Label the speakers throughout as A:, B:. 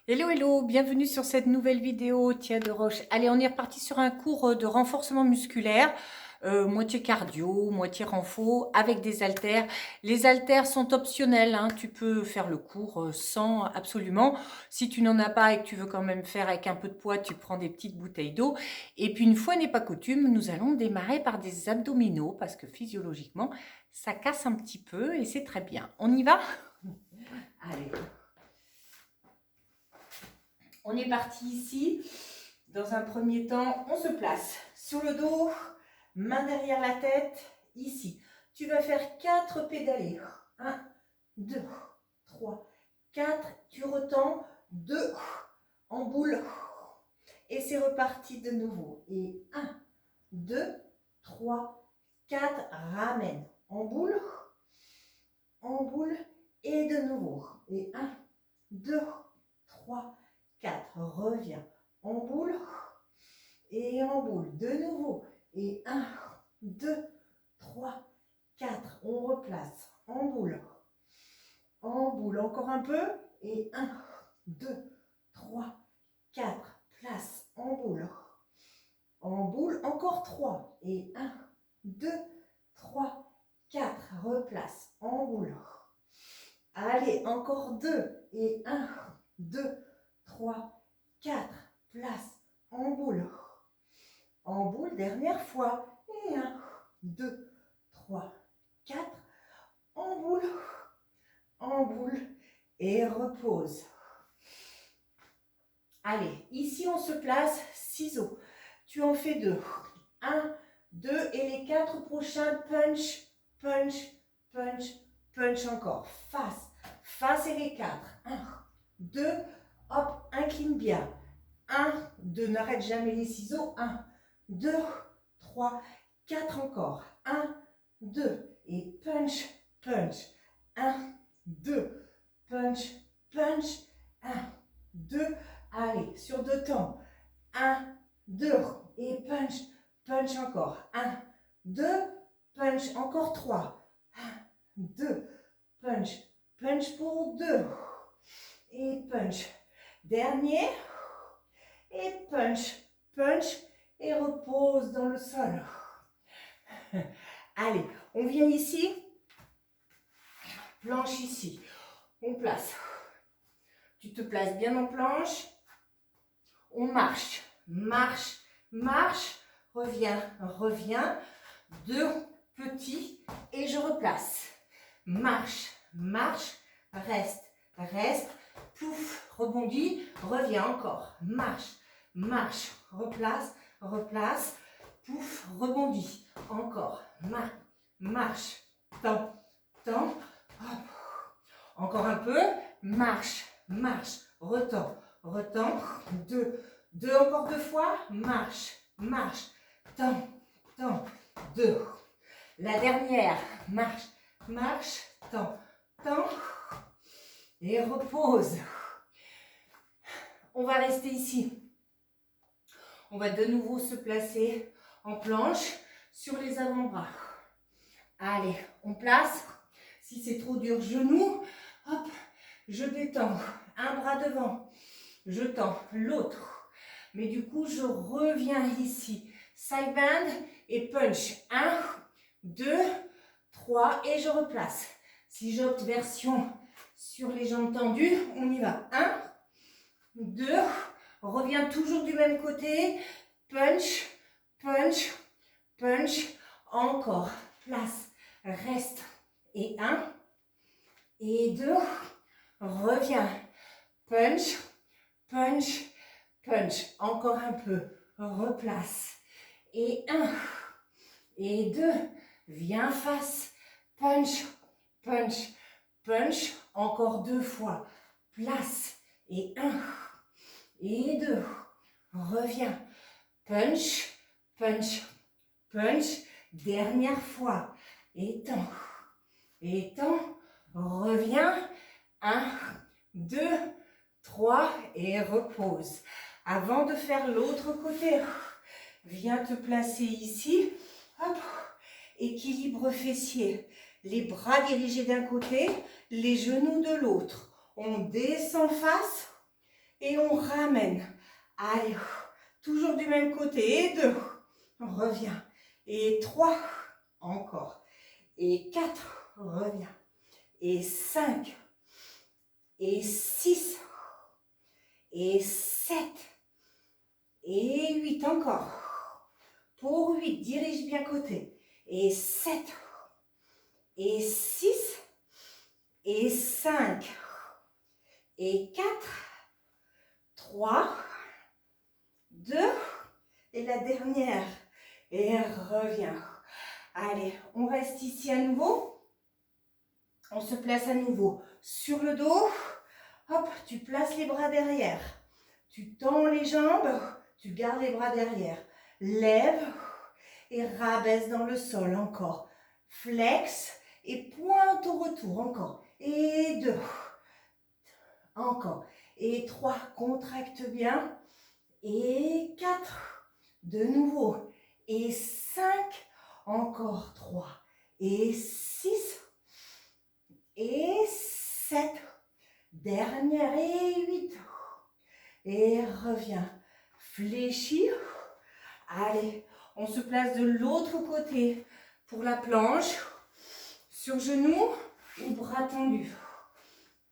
A: Hello, hello, bienvenue sur cette nouvelle vidéo, Tia de Roche. Allez, on est reparti sur un cours de renforcement musculaire, moitié cardio, moitié renfo, avec des haltères. Les haltères sont optionnels, hein, tu peux faire le cours sans absolument. Si tu n'en as pas et que tu veux quand même faire avec un peu de poids, tu prends des petites bouteilles d'eau. Et puis une fois n'est pas coutume, nous allons démarrer par des abdominaux, parce que physiologiquement, ça casse un petit peu et c'est très bien. On y va? Allez. On est parti ici. Dans un premier temps, on se place sur le dos, main derrière la tête, ici. Tu vas faire 4 pédalées. 1, 2, 3, 4. Tu retends 2 en boule. Et c'est reparti de nouveau. Et 1, 2, 3, 4. Ramène en boule et de nouveau. Et 1, 2, 3, 4. Reviens en boule et en boule. De nouveau. Et 1, 2, 3, 4. On replace en boule. En boule. Encore un peu. Et 1, 2, 3, 4. Place en boule. En boule. Encore 3. Et 1, 2, 3, 4. Replace en boule. Allez, encore 2. Et 1, 2, 3, 4. Place en boule. En boule, dernière fois. Et 1, 2, 3, 4. En boule. Et repose. Allez, ici on se place, ciseaux. Tu en fais 2. 1, 2 et les 4 prochains, punch, punch, punch, punch encore. Face et les 4. 1, 2, hop, incline bien. 1, 2, n'arrête jamais les ciseaux. 1, 2, 3, 4 encore. 1, 2 et punch, punch. 1, 2, punch, punch. 1, 2, allez, sur 2 temps. 1, 2 et punch, punch encore. 1, 2, punch, encore 3. 1, 2, punch, punch pour 2. Et punch. Dernier. Et punch, punch. Et repose dans le sol. Allez, on vient ici. Planche ici. On place. Tu te places bien en planche. On marche, marche, marche. Reviens, reviens. 2 petits et je replace. Marche, marche. Reste, reste. Pouf, rebondis. Reviens encore. Marche, marche. Replace, replace. Pouf, rebondis. Encore. Marche, marche. Temps, temps. Hop. Encore un peu. Marche, marche. Retends, retends. 2, 2 encore 2 fois. Marche, marche. Temps, temps. 2. La dernière. Marche, marche. Temps, temps. Et repose. On va rester ici. On va de nouveau se placer en planche sur les avant-bras. Allez, on place. Si c'est trop dur, genou. Hop, je détends. Un bras devant. Je tends l'autre. Mais du coup, je reviens ici. Side bend et punch. 1, 2, 3 et je replace. Si j'opte version sur les jambes tendues, on y va. 1, 2, reviens toujours du même côté. Punch, punch, punch. Encore. Place, reste. Et 1, et 2, reviens. Punch, punch, punch. Encore un peu. Replace. Et 1, et 2, viens face. Punch, punch, punch. Encore 2 fois. Place. Et 1, et 2, reviens. Punch, punch, punch. Dernière fois. Étends. Étends. Reviens. 1, 2, 3 et repose. Avant de faire l'autre côté, viens te placer ici. Hop. Équilibre fessier. Les bras dirigés d'un côté, les genoux de l'autre. On descend face Et on ramène. Allez, toujours du même côté. Et 2, reviens. Et 3, encore. Et 4, reviens. Et 5, et 6, et 7, et 8, encore. Pour 8, dirige bien côté. Et 7, et 6, et 5, et 4, 3, 2, et la dernière. Et reviens. Allez, on reste ici à nouveau. On se place à nouveau sur le dos. Hop, tu places les bras derrière. Tu tends les jambes, tu gardes les bras derrière. Lève et rabaisse dans le sol. Encore. Flex et pointe au retour. Encore. Et 2. Encore. Et 3. Contracte bien. Et 4. De nouveau. Et 5. Encore 3. Et 6. Et 7. Dernière. Et 8. Et reviens. Fléchis. Allez, on se place de l'autre côté pour la planche. Sur genoux ou bras tendus.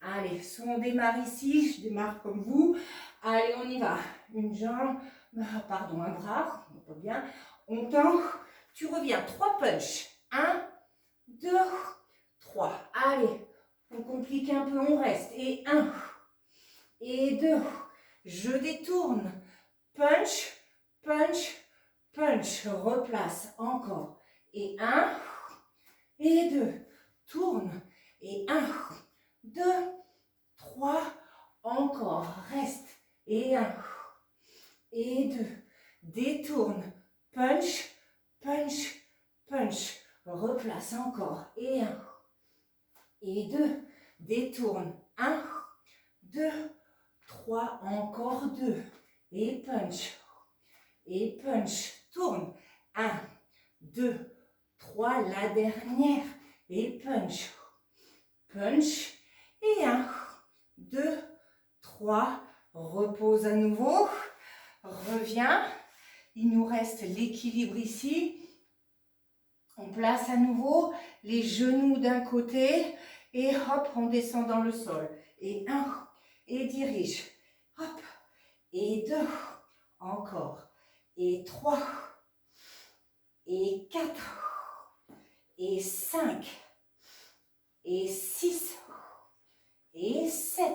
A: Allez, soit on démarre ici, je démarre comme vous. Allez, on y va. Une jambe, pardon, un bras, on peut bien. On tend, tu reviens. 3 punch. 1, 2, 3. Allez, on complique un peu, on reste. Et 1, et 2. Je détourne. Punch, punch, punch. Replace encore. Et 1, et 2. Tourne. Et 1, 2, 3. Encore. Reste. Et 1, et 2. Détourne. Punch, punch, punch. Replace encore. Et 1, et 2. Détourne. 1, 2, 3. Encore 2. Et punch. Et punch. Tourne. 1, 2, 3. La dernière. Et punch. Punch. Et 1, 2, 3. Repose à nouveau. Reviens. Il nous reste l'équilibre ici. On place à nouveau les genoux d'un côté. Et hop, on descend dans le sol. Et 1. Et dirige. Hop. Et 2. Encore. Et 3. Et 4. Et 5. Et 6. Et 7.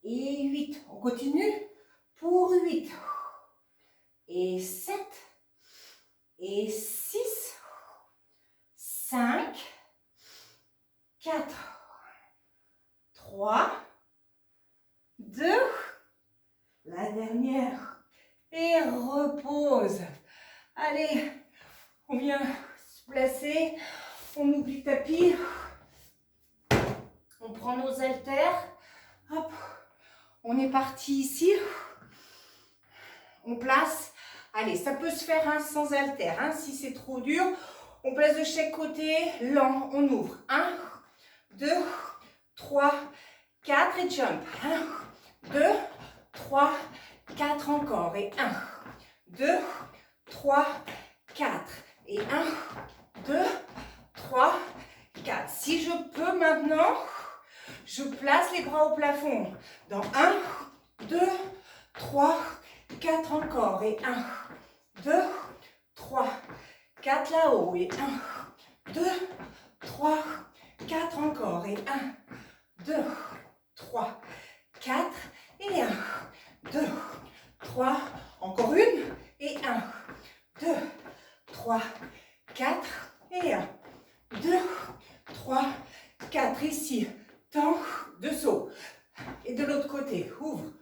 A: Et 8. On continue pour 8. Et 7. Et 6. 5. 4. 3. 2. La dernière. Et repose. Allez, on vient se placer. On oublie le tapis. On prend nos haltères. Hop. On est parti ici. On place. Allez, ça peut se faire sans haltères. Si c'est trop dur, on place de chaque côté. Lent, on ouvre. 1, 2, 3, 4 et jump. 1, 2, 3, 4 encore. Et 1, 2, 3, 4. Et 1, 2, 3, 4. Si je peux maintenant, je place les bras au plafond. Dans 1, 2, 3, 4 encore. Et 1, 2, 3, 4 là-haut. Et 1, 2, 3, 4 encore. Et 1, 2, 3, 4. Et 1, 2, 3. Encore une. Et 1, 2, 3, 4. Et 1, 2, 3, 4. Ici, temps de saut. Et de l'autre côté, ouvre,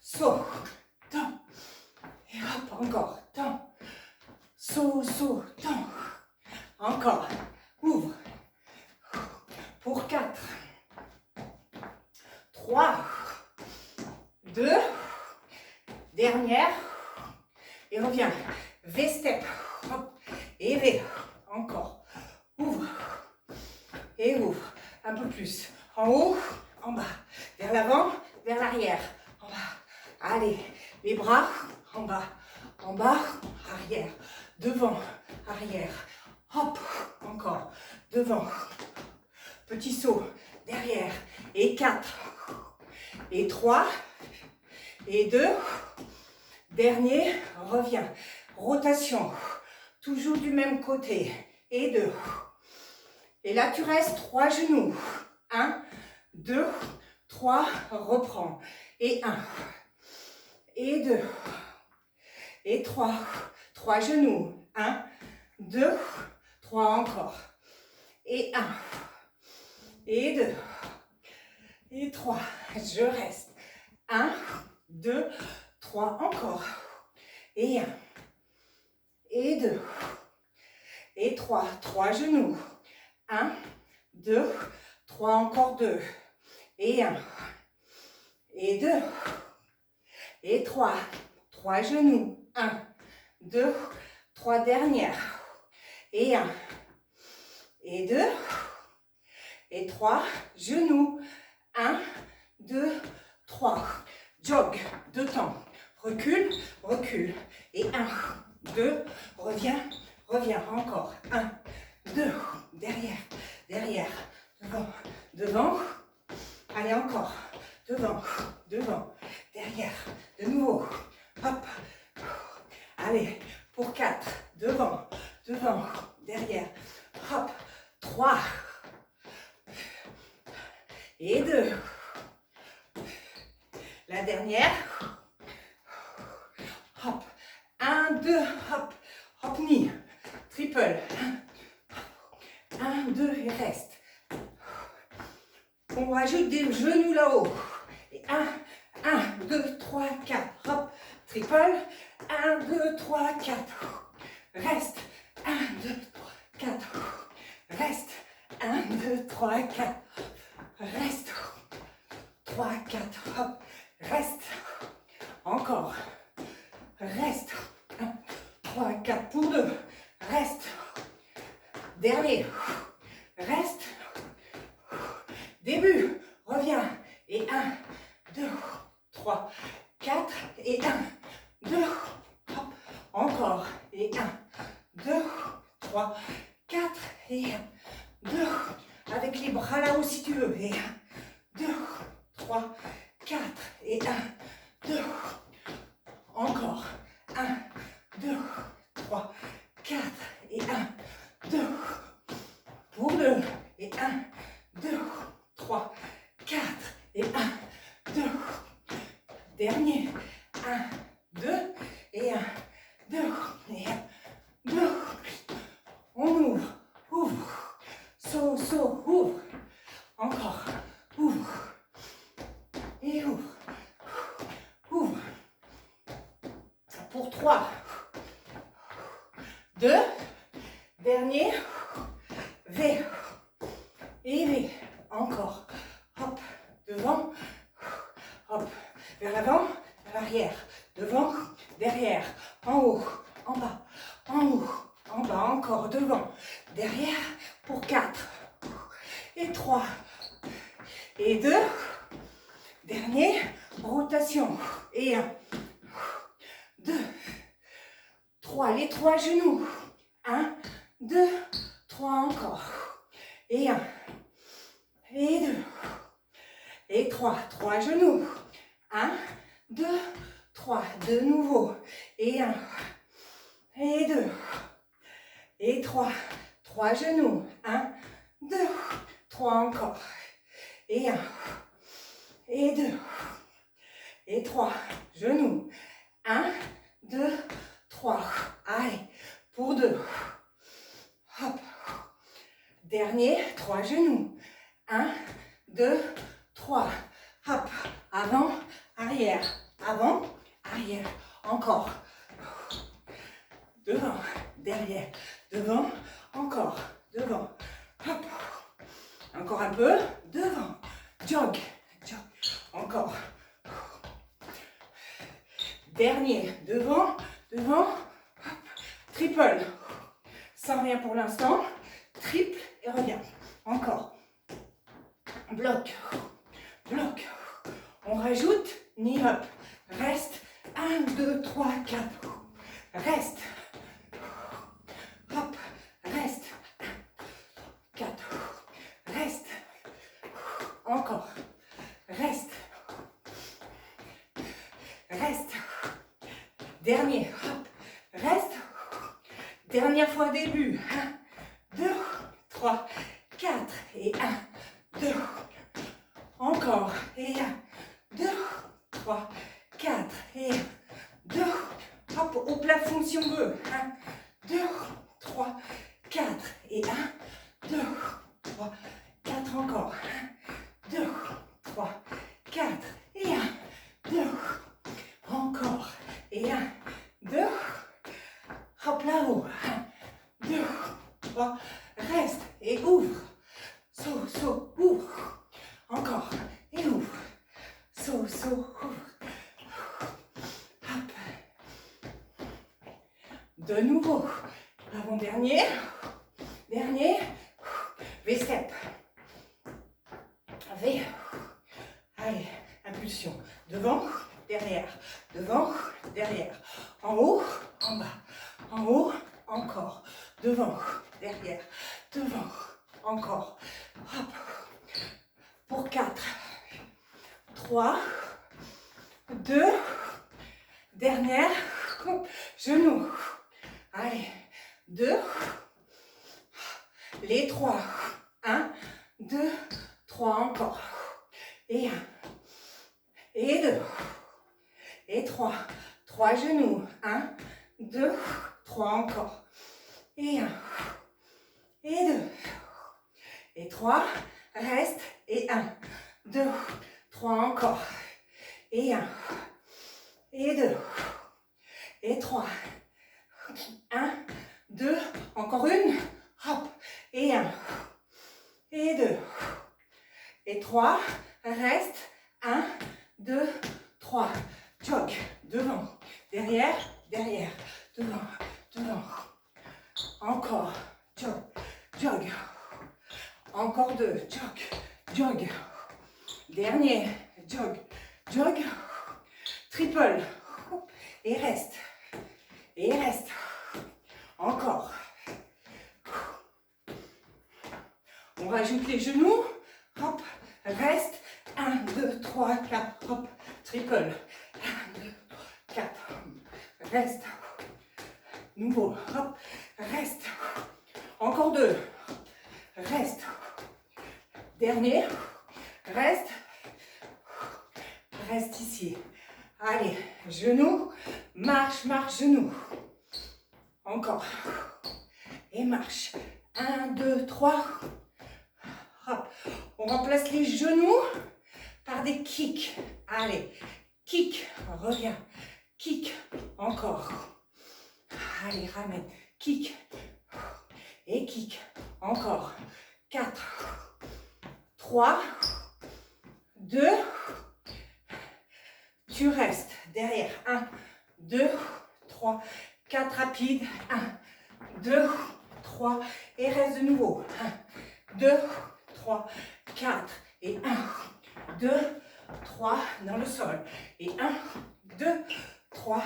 A: saut, temps. Et hop, encore, temps. Saut, saut, temps. Encore, ouvre. Pour 4, 3, 2, dernière. Et reviens. V-step. Et V. Encore. Ouvre. Et ouvre. Un peu plus. En haut, en bas. Vers l'avant, vers l'arrière. Allez, les bras en bas, arrière, devant, arrière. Hop, encore, devant. Petit saut, derrière. Et 4. Et 3. Et 2. Dernier, reviens. Rotation. Toujours du même côté. Et 2. Et là, tu restes 3 genoux. 1, 2, 3. Reprends. Et 1. Et 2. Et 3. 3 genoux. 1, 2, 3 encore. Et 1. Et 2. Et 3. Je reste. 1, 2, 3 encore. Et 1. Et 2. Et 3. 3 genoux. 1, 2, 3 encore 2. Et 1. Et 2. Et 3. 3 genoux. 1, 2, 3 dernières. Et 1. Et 2. Et 3. Genoux. 1, 2, 3. Jog. 2 temps. Recule, recule. Et 1, 2, reviens, reviens. Encore. 1, 2, derrière, derrière. Devant, devant. Allez, encore. Devant, devant, derrière. De nouveau. Hop. Allez, pour 4. Devant, devant, derrière. Hop. 3. Et 2. La dernière. Hop. 1, 2, hop. Hop, knee. Triple. 1, 2, et reste. On rajoute des genoux là-haut. Et 1, 2, 3, 4. Hop. Triple. 1, 2, 3, 4. Reste. 1, 2, 3, 4. Reste. 1, 2, 3, 4. Reste. 3, 4. Hop. Reste. Encore. Reste. 1, 3, 4 pour 2. Reste. Dernier. Reste. Début. Reviens. Et 1, 2, 3, 4. Et 1, 2. Hop. Encore. Et 1, 2, 3, 4. Et 1, 2. Avec les bras là-haut si tu veux. Et 1, 2, 3, 4. Et 1, 2. Encore. 1, 2, 3, 4. Et 1, 2. Pour 2. Et 1, 2, 3, 4. Et 1, 2. Dernier. 1, 2. Et 1, 2. Et 1, 2. On ouvre. Ouvre. Saut, saut, ouvre. Encore. Ouvre. Et ouvre. Ouvre. Pour 3. 2. Dernier. V. Et V. Encore. Hop. Devant. Hop. Vers l'avant. Vers l'arrière. Devant. Derrière. En haut. En bas. En haut. En bas. Encore. Devant. Derrière. Pour 4. Et 3. Et 2. Dernier. Rotation. Et 1. 2. 3. Les 3 genoux. 1, 2, 3 encore. Et 1. Et 2. Et 3. 3 genoux. 1, 2, 3. De nouveau. Et 1. Et 2. Et 3. 3 genoux. 1, 2, 3 encore. Et 1. Et 2. Et 3. Genoux. 1, 2, 3. Allez. Pour 2. Hop. Dernier. 3 genoux. 1, 2, 3. Hop. Avant, arrière. Avant, arrière. Encore. Devant, derrière. Devant, encore. Devant. Hop. Encore un peu. Devant. Jog. Jog. Encore. Dernier. Devant, devant. Hop. Triple. Sans rien pour l'instant. Triple et reviens. Encore. Bloc. Bloc. On rajoute knee up. Reste. 1, 2, 3, 4. Reste. Hop. Reste. 4. Reste. Encore. Reste. Reste. Dernier. Hop. Reste. Dernière fois début. 1, 2, 3, 4. Et 1, 2. Encore. Et 1, 2, 3, 4. Et 1, 2. Hop, au plafond si on veut. 1, 2, 3, 4. Et 1, 2, 3, 4 encore. 1, 2, 3, 4. Et 1, 2. Encore. Et 1, 2. Hop là-haut. 1, 2, 3. Reste et ouvre. Saut, saut, ouvre. Encore. Et ouvre. Saut, saut, ouvre. Hop. De nouveau. Avant-dernier. Dernier. V-step. V. Allez. Impulsion. Devant, derrière. Devant, derrière. En haut, en bas. En haut, encore. Devant, derrière. Devant, encore. Hop. Pour 4, 3, 2, dernière, genou. Allez, 2, les 3, 1, 2, 3 encore. Et 1, et 2, et 3, 3 genoux. 1, 2, 3 encore. Et 1, et 2, et 3, reste. Et 1, 2, 3 encore. Et 1, et 2, et 3. 1, 2, encore une. Hop. Et 1, et 2, et 3. Reste. 1, 2, 3. Jog. Devant. Derrière. Derrière. Devant. Devant. Encore. Jog. Jog. Encore 2. Jog. Jog. Dernier. Jog. Jog. Triple. Et reste. Et reste. Encore. On rajoute les genoux. Hop. Reste. 1, 2, 3, 4. Hop. Triple. 1, 2, 4. Reste. Nouveau. Hop. Reste. Encore 2. Reste. Dernier. Reste. Reste ici. Allez. Genoux. Marche, marche, genoux. Encore. Et marche. 1, 2, 3. Hop. On remplace les genoux par des kicks. Allez. Kick. Reviens. Kick. Encore. Allez, ramène. Kick. Et kick. Encore. 4. 3. 2. Tu restes derrière. 1, 2, 3, 4 rapides. 1, 2, 3. Et reste de nouveau. 1, 2, 3, 4. Et 1, 2, 3 dans le sol. Et 1, 2, 3,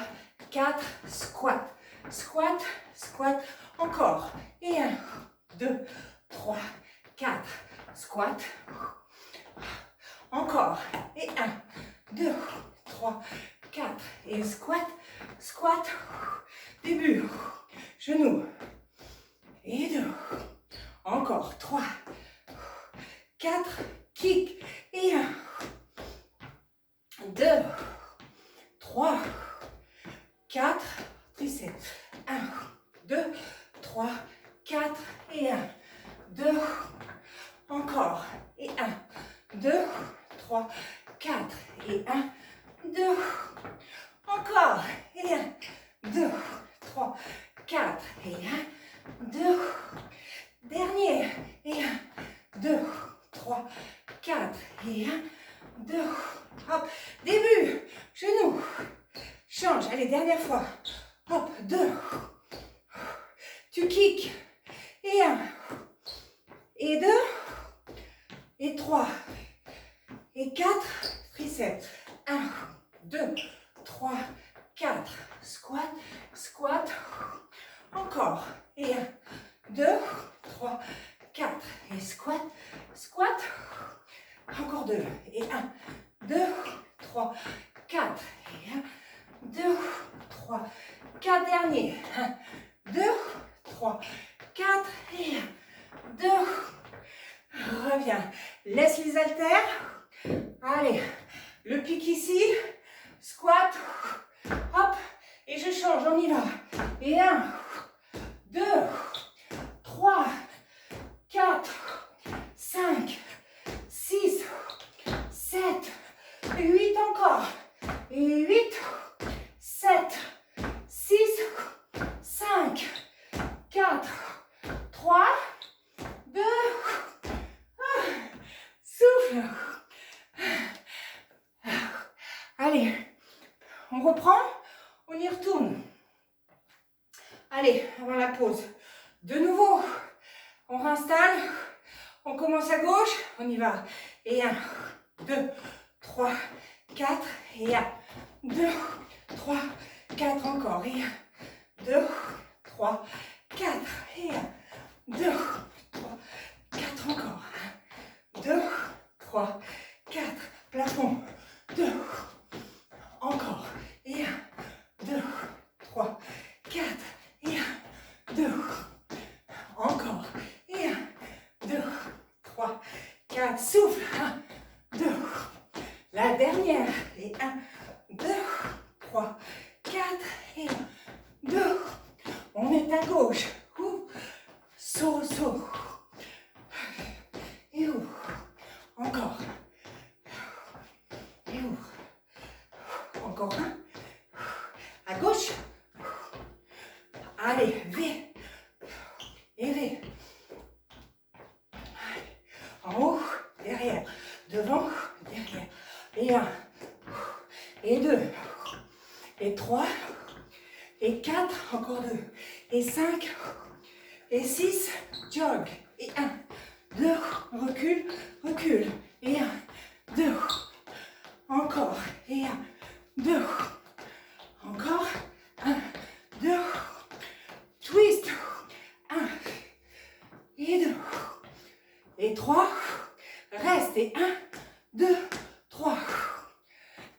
A: 4. Squat. Squat, squat. Encore. Et 1, 2, 3, 4. Squat. Encore. Et 1, 2, 3, 4. Et squat, squat. Début. Genou. Et 2. Encore. 3, 4. Kick. Et 1, 2, 3, 4. Triceps. 1, 2, 3, 4. Et 1, 2. Encore. Et 1, 2, 3, 4. Et 1, 2. Encore. Et 1, 2, 3, 4. Et 1, 2. Dernier. Et 1, 2, 3, 4. Et 1, 2. Hop. Début. Genou. Change. Allez, dernière fois. Hop. 2. Tu kicks. Et 1. Et 2. Et 3. Et 4. Triceps. 1, 2, 3, 4. Squat, squat. Encore. Et 1, 2, 3, 4. Et squat, squat. Encore 2. Et 1, 2, 3, 4. Et 1, 2, 3, 4. Dernier. 1, 2, 3, 4. Et 1, 2. Reviens. Laisse les haltères. Allez. Le pic ici. Squat. Hop. Et je change. On y va. Et 1, 2, 3, 4, 5, 6, 7, 8 encore. Et 8, 7, 6, 5, 4, 3, 2, souffle. Allez, on reprend, on y retourne. Allez, avant la pause. De nouveau, on réinstalle, on commence à gauche, on y va. Et 1, 2, 3, 4, et 1, 2, 3, 4 encore. Et 1, 2, 3, 4, et 1, 2, 3, 4 encore. 1, 2, 3, 4, plafond. 2, encore. Et 1, 2, 3, 4, et 1, 2, encore. Et 1, 2, 3, 4. Souffle. 1, 2. La dernière. Et 1, 2, 3, 4. Et 1, 2. On est à gauche. Saut, saut. Et ouvre. Encore. Et ouvre. Encore un. À gauche. Allez, V. Et V. En haut, derrière. Devant, derrière. Et 1. Et 2. Et 3. Et 4. Encore 2. Et 5. Et 6. Jog. Et 1. 2. Recule. Recule. Et 1. 2. Encore. Et 1. 2. Encore. 1. 2. Twist. 1. Et 2. Et 3. Reste. Et 1. 2. 3.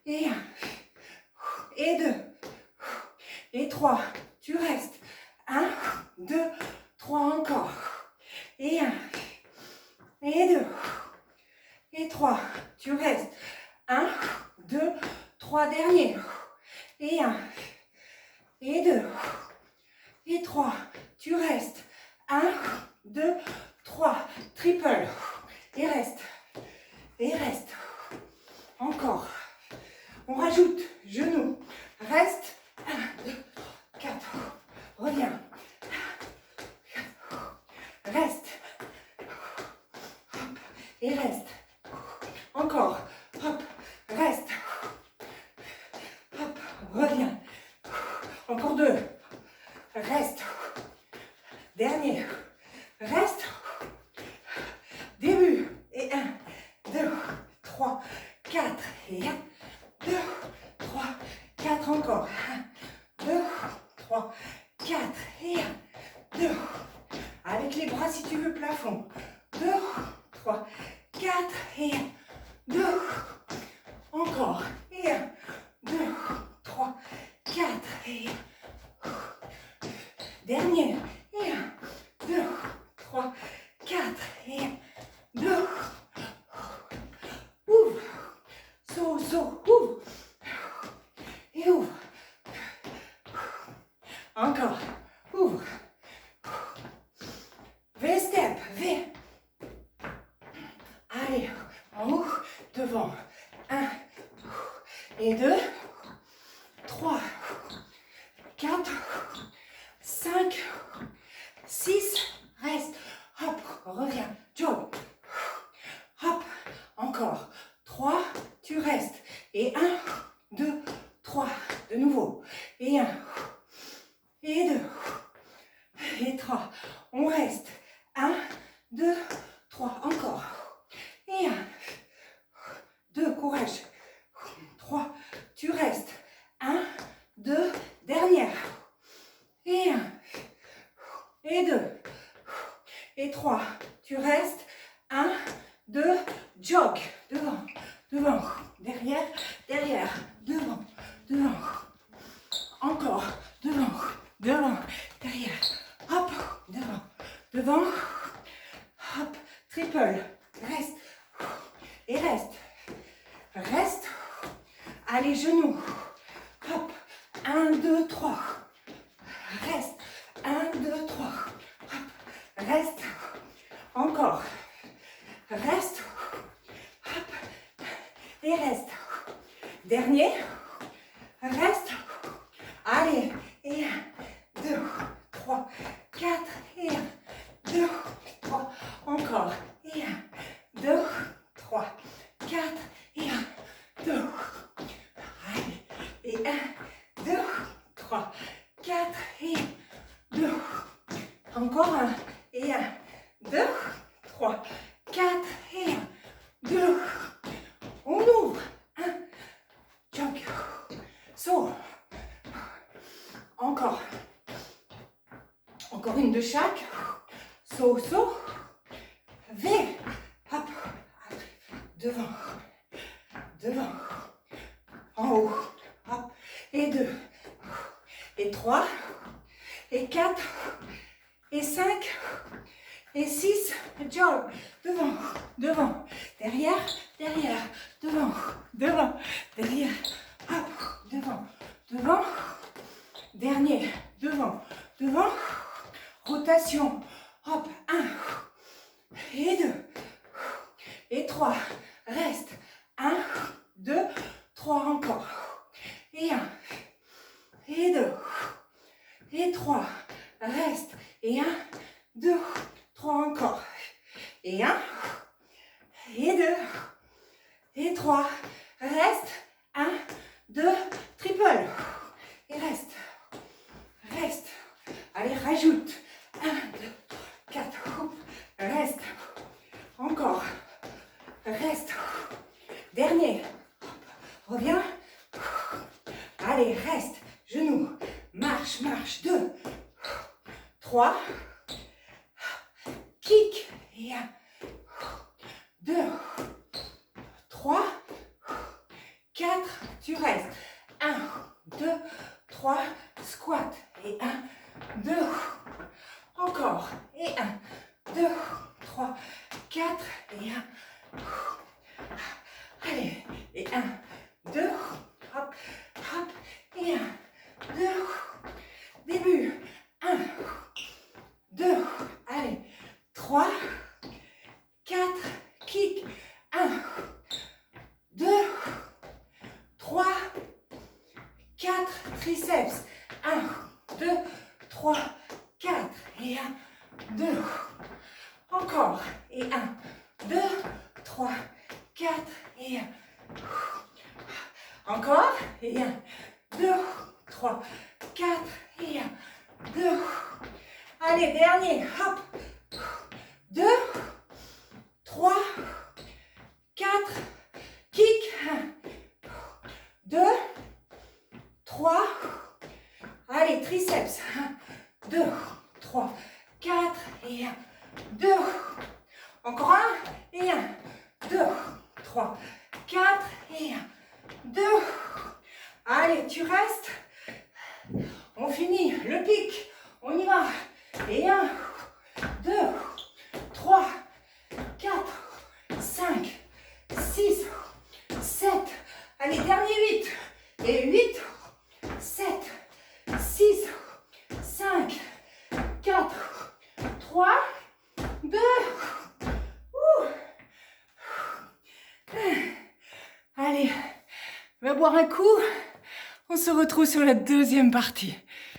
A: Et 1. Et 2. Et 3. Tu restes. 1. 2. 3 encore. Et 1. Et 2. Et 3. Tu restes. 1. 2. 3 derniers. Et 1. Et 2. Et 3. Tu restes. 1. 2. 3. Triple. Et reste. Et reste. Encore. On rajoute. Genoux. Reste. 1, 2, 4. Reviens. Reste. Hop. Et reste. Encore. Hop. Reste. Hop. Reviens. Encore 2. Reste. Dernier. Reste. Début. Et 1, 2, 3, 4. Et 1, 2, 3, 4 encore. 1, 2, 3, 4. Et 1, 2. Avec les bras si tu veux plafond. 2, 3, 4. Et 1, 2. Encore. Et 1, 2, 3, 4. Et 1. Dernier. Et 1, 2, 3, 4. Et 1, 2. Ouvre. Saut, saut. Ouvre. Et ouvre. Encore. Ouvre. V-step. V. Allez. En haut. Devant. 1. Et 2. 3. 4. 5. 6. Reste. Hop. Reviens. Jog. Hop. Encore. 3. Tu restes. Et 1. 2. 3. De nouveau. Et 1. Et 2. Et 3. On reste. 1, 2, 3. Encore. Et 1. 2. Courage. 3. Tu restes. derrière, devant, devant. Encore, devant, devant, derrière. Hop, devant, devant. Hop, triple. Reste. Et reste. Reste. Allez, genoux. Hop. 1, 2, 3. Reste. 1, 2, 3. Hop. Reste. Encore. Reste. Hop. Et reste. Dernier. Reste. Allez. Et 1, 2, 3, 4. Et 1, 2, 3. Encore. Et 1, 2, 3, 4. Et 1, 2. Allez. Et 1, 2, 3, 4. Et 2. Encore 1. Et 1, 2, 3, 4. Et 1, 2. On ouvre. 1. Jog. Saut. Encore. Encore une de chaque. Saut, saut. V. Hop. Devant. Devant. En haut. Hop. Et 2. Et 3. Et 4. Et 5. Et 6. Jog. Devant. Devant. Derrière. Derrière. Devant. Devant. Derrière. Hop. Devant. Devant. Dernier. Devant. Devant. Rotation. Hop. 1. Et 2. Et 3. Reste. 1, 2, 3 encore. Et 1. Et 2. Et 3. Reste. Et 1, 2, 3 encore. Et 1. Et 2. Et 3. Reste. 1, 2, triple. Et reste. Reste. Allez, rajoute. 1, 2, 4. Reste. Encore. Reste. Dernier. Reviens. Allez, reste. Genoux. Marche, marche. 2. 3. Kick. Et 1. 2. 3. 4. Tu restes. 1, 2, 3. Squat. Et 1, 2. Encore. Et 1, 2, 3, 4. Et 1. Allez. Et 1, 2. Hop, hop. Et 1, 2. Début. 1, 2. Allez. 3, 4. Kick. 1, 2, 3, 4. Triceps. 1, 2, 3, 4. Et 1, 2. Encore. Et 1, 2, 3, 4. Et 1. Encore. Et 1, 2, 3, 4. Et 1, 2. Allez, dernier. Hop. 2, 3, 4. Kick. 1, 2, 3. Allez, triceps. 1, 2, 3, 4. Et 1, 2. Encore 1. Et 1, 2, 3, 4. Et 1, 2. Allez, tu restes. On finit le pic. On y va. Et 1, 2, 3, 4, 5, 6, 7. Allez, dernier 8. Et 8, 7, 6, 5, 4, 3, 2. Allez, on va boire un coup. On se retrouve sur la deuxième partie.